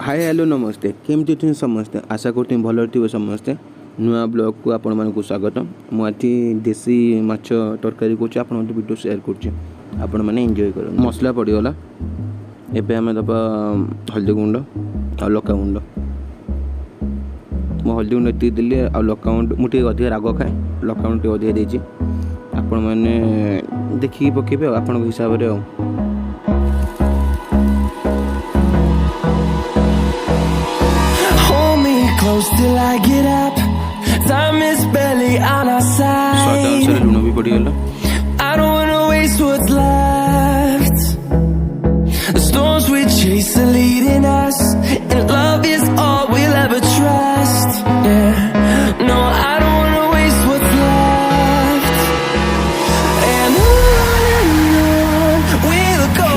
Hi hello नमस्ते केमती थी समस्ते आशा करती भल थी समस्ते नुआ ब्लॉग को आपण मानक स्वागत मुझे देसी माछ तरकारी कर वीडियो शेयर कर एंजॉय कर मसला पड़गला एबे आम दबा हल्दी गुंड आ लका गुंड मो हल्दी गुंड एति देली आ लका गुंड मुझे अधिक राग खाए लका गुंड अधिक देछि आपण माने देखि पकेबे आपण हिसाब रे close till I get up. Time is barely on our side. I don't wanna waste what's left. The storms we chase are leading us, and love is all we'll ever trust. Yeah, no, I don't wanna waste what's left. And on we'll go,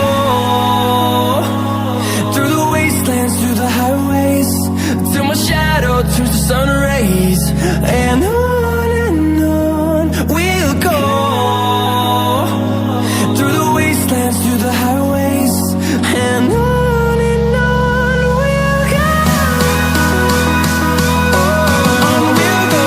through the wastelands, through the highways, till my shadow turns to sun rays. And on we'll go, through the wastelands, through the highways. And on we'll go, on we'll go.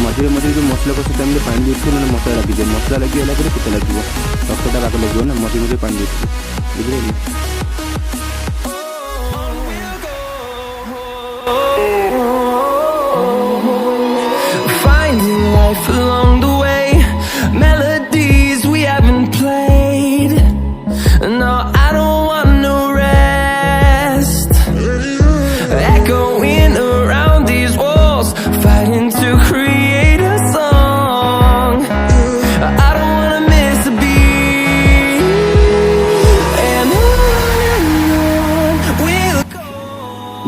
मझे मझे जो मसला कषे time पानी देते मैंने मसला लगे मसला लगे पिता लगे रक्तटा बाग लगे ना मझे मझे पानी देते बुझे Finding life along the way, melodies we haven't played. No, I don't want no rest. Echoing around these walls, fighting to create a song. I don't wanna miss a beat. And on we'll go.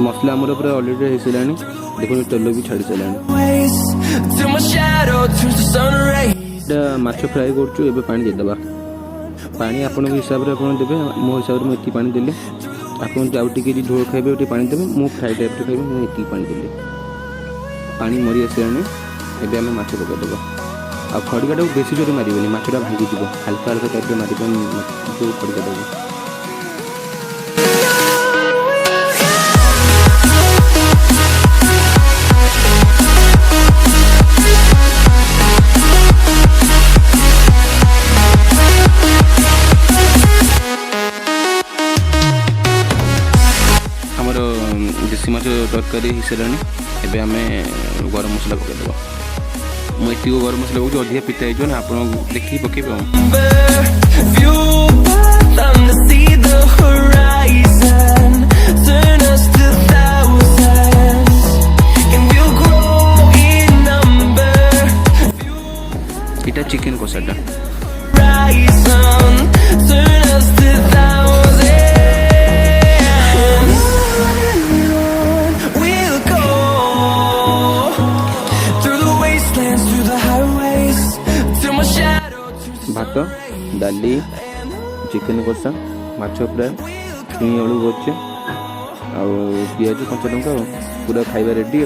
मसला आमर पूरा already हो सारानी देखो तेल भी छाड़ी सारानी Till my shadow turns to sun rays. माछ fry करछु एबे पानी देदबा पानी आपन हिसाब रे आपन देबे मो हिसाब रे एति पानी देले आपन आउ टिके झोल खाइबे ओटी पानी देबे मो फ्राई टाइप रे खाइबे मो एति पानी देले पानी मरी आसानी एबे हम माछ पका देबा आ खड़ीगाटा बेसी जोरे मारिबेनी माछटा भांगी दिबो हल्का हल्का टाइप रे मारिबे जो खड़ीगा देबो देसी माछ तरकारी हो सारानी एबे आम गरम मसला पकईदेवा मुझे गरम मसला पकड़ अधिक पिता हो ना आप देखिए पकेबे इटा चिकेन कषाटा भात डाली चिकेन कषा माछ फ्राए छुई आलू भजे आ पिज कंचा लंका पूरा खाଇବା रेडी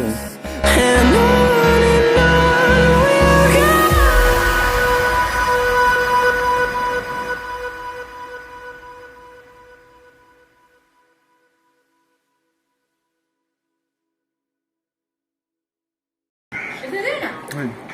Is it in?